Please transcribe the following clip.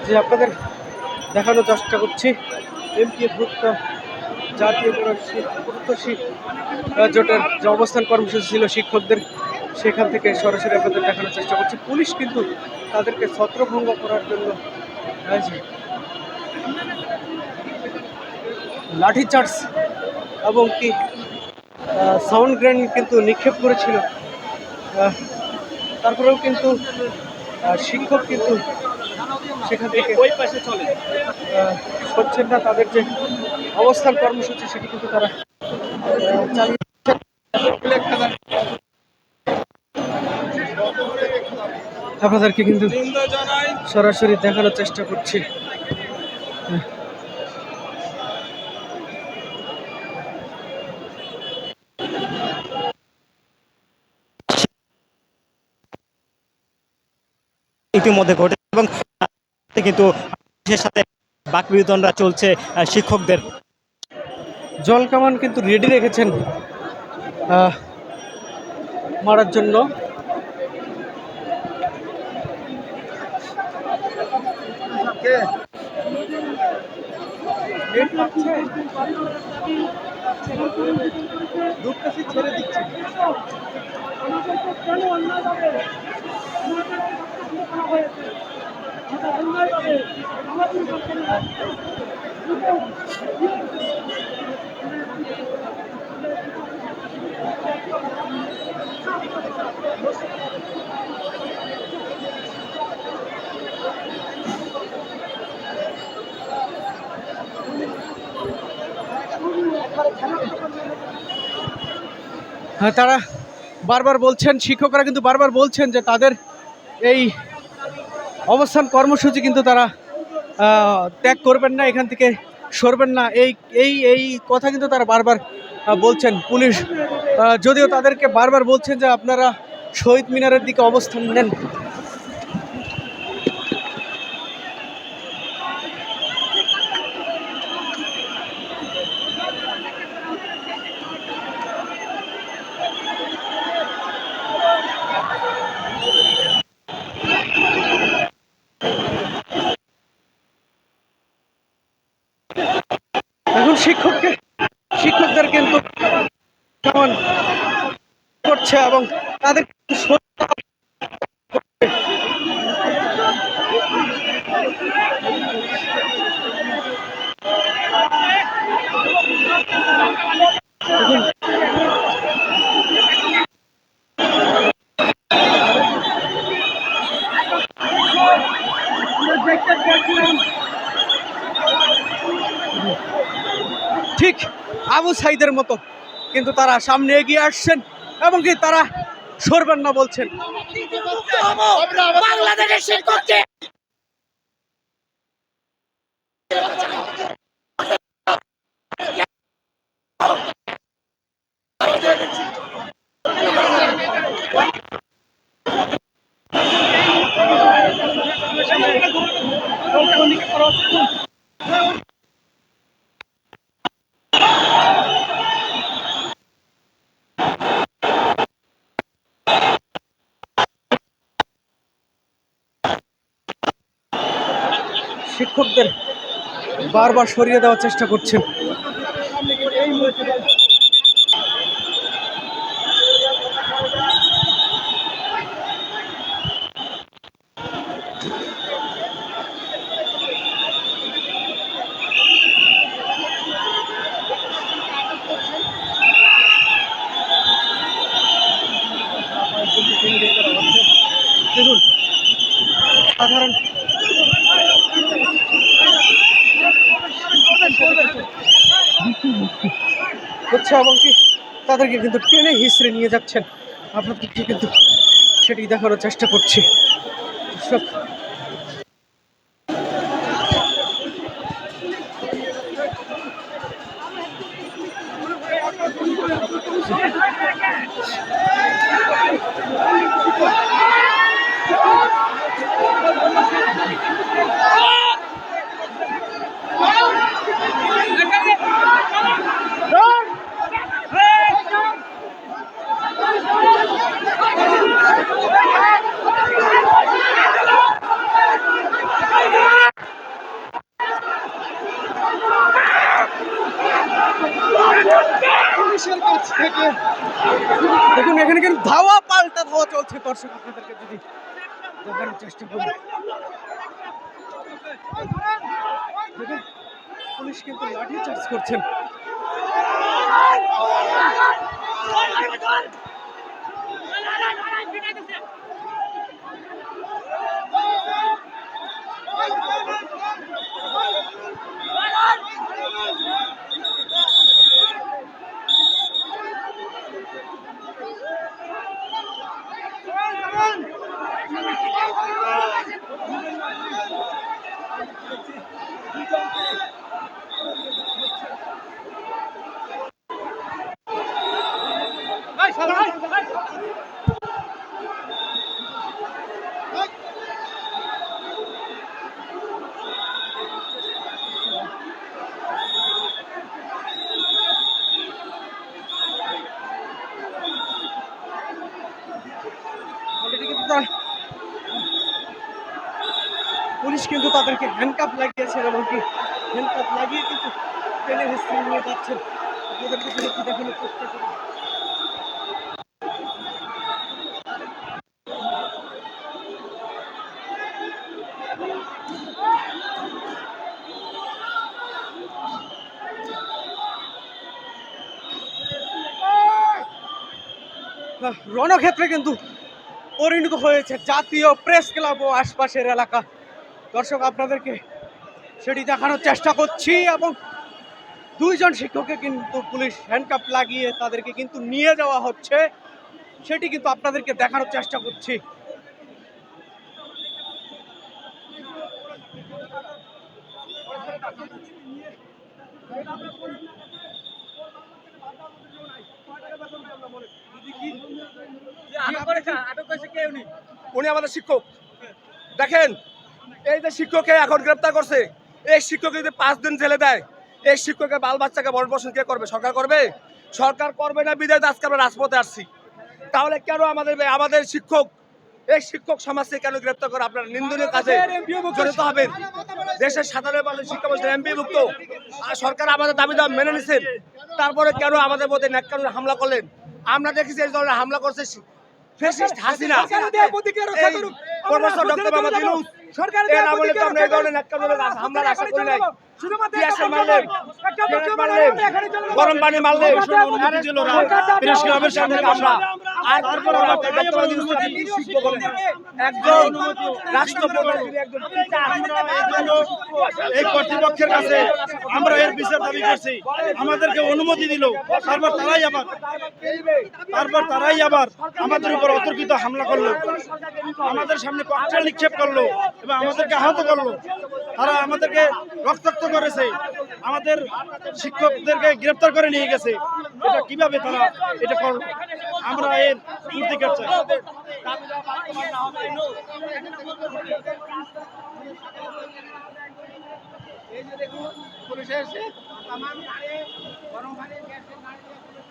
যে আপনাদের দেখানোর চেষ্টা করছি এমপিভুক্ত জাতীয় প্রত্যাশী জোটের যে অবস্থান কর্মসূচি ছিল শিক্ষকদের, সেখান থেকে সরাসরি আপনাদের দেখানোর চেষ্টা করছি। পুলিশ কিন্তু তাদেরকে ছত্রভঙ্গ করার জন্য লাঠিচার্জ এবং কি সাউন্ড গ্রেনেড কিন্তু নিক্ষেপ করেছিল। তারপরেও কিন্তু শিক্ষক কিন্তু সেখান থেকে সরছেন না। তাদের যে অবস্থান কর্মসূচি সেটি কিন্তু তারা চালিয়ে আপনাদেরকে কিন্তু সরাসরি দেখানোর চেষ্টা করছি। ইতিমধ্যে ঘটে এবং কিন্তু সাথে বাকবিতণ্ডা চলছে শিক্ষকদের। জল কামান কিন্তু রেডি রেখেছেন মারার জন্য। ছেড়ে দিচ্ছে। হ্যাঁ, তারা বারবার বলছেন, শিক্ষকরা কিন্তু বারবার বলছেন যে তাদের এই অবস্থান কর্মসূচি কিন্তু তারা ত্যাগ করবেন না, এখান থেকে সরবেন না। এই এই এই কথা কিন্তু তারা বারবার বলছেন। পুলিশ যদিও তাদেরকে বারবার বলছেন যে আপনারা শহীদ মিনারের দিকে অবস্থান নেন। এখন শিক্ষকদের কিন্তু কেমন করছে এবং তাদের ঠিক আবু সাইদের মতো কিন্তু তারা সামনে এগিয়ে আসছেন এবং কি তারা সরবেন না বলছেন। বাংলাদেশের শিক্ষককে শিক্ষকদের বারবার সরিয়ে দেওয়ার চেষ্টা করছেন। দেখুন সাধারণ হচ্ছে এবং কি তাদেরকে কিন্তু টেনে হিসড়ে নিয়ে যাচ্ছেন। আপনাদেরকে কিন্তু সেটি দেখানোর চেষ্টা করছি। দর্শক আপনাদেরকে যদি দেখানোর চেষ্টা করি, দেখুন পুলিশ কিন্তু লাঠি চার্জ করছেন। পুলিশ কিন্তু তাদেরকে হ্যান্ডকাপ লাগিয়েছেন, এমনকি হ্যান্ডকাপ লাগিয়ে কিন্তু টেনে হিস্ট্রি নিয়ে যাচ্ছেন। আপনাদেরকে যদি একটু দেখানোর চেষ্টা করি, রণক্ষেত্রে কিন্তু পরিণত হয়েছে জাতীয় প্রেস ক্লাব ও আশপাশের এলাকা। দর্শক আপনাদেরকে সেটি দেখানোর চেষ্টা করছি, এবং দুইজন শিক্ষককে কিন্তু পুলিশ হ্যান্ডকাপ লাগিয়ে তাদেরকে কিন্তু নিয়ে যাওয়া হচ্ছে, সেটি কিন্তু আপনাদেরকে দেখানোর চেষ্টা করছি। উনি আমাদের শিক্ষক। দেখেন, এই যে শিক্ষককে এখন গ্রেপ্তার করছে, এই শিক্ষক যদি 5 দিন জেলে দেয়, এই শিক্ষকের বাল বাচ্চাকে ভরণ পোষণ কে করবে? সরকার করবে? সরকার করবে না, বিদায় আজকে আমরা রাজপথে আসছি। তাহলে কেন আমাদের শিক্ষক, এই শিক্ষক সমাজকে কেন গ্রেপ্তার করে? আপনারা নিন্দনীয় কাজে জড়িত হবেন। দেশের সাধারণ মানুষ শিক্ষা প্রতিষ্ঠান এমপিভুক্ত, আর সরকার আমাদের দাবি দাম মেনে নিছেন, তারপরে কেন আমাদের মধ্যে ন্যাক্কারজনক হামলা করলেন? আমরা দেখেছি এই ধরনের হামলা করছে ফ্যাসিস্ট হাসিনা, এই প্রফেসর ডক্টর মোহাম্মদ ইউনূস, এর আমলে তো আমরা এই ধরনের ন্যাক্কারজনক হামলার আশা করি নাই। টিয়ারশেল মারলেন, গ্রেনেড মারলেন, গরম পানি মারলেন, প্রেস ক্লাবের সামনে আমরা, আর তারপর আমরা ডক্টর মোহাম্মদ ইউনূসকে কি শিখবো বলেন? একজন রাষ্ট্রপ্রধান, একজন এই কর্তৃপক্ষের কাছে আমরা এর বিচার দাবি করছি। আমাদেরকে অনুমতি দিল, তারপর তারাই আবার আমাদের উপর অতর্কিত হামলা করলো, আমাদের সামনে ককটেল নিক্ষেপ করলো এবং আমাদেরকে আহত করলো। তারা আমাদেরকে রক্তাক্ত করেছে, আমাদের শিক্ষকদেরকে গ্রেপ্তার করে নিয়ে গেছে। এটা কিভাবে তারা এটা করলো? আমরা এর প্রতিকার চাই। এই যে দেখুন, পুলিশে এসে তামাম গাড়ি গরম পানি গ্যাসের গাড়ি দিয়ে পুলিশ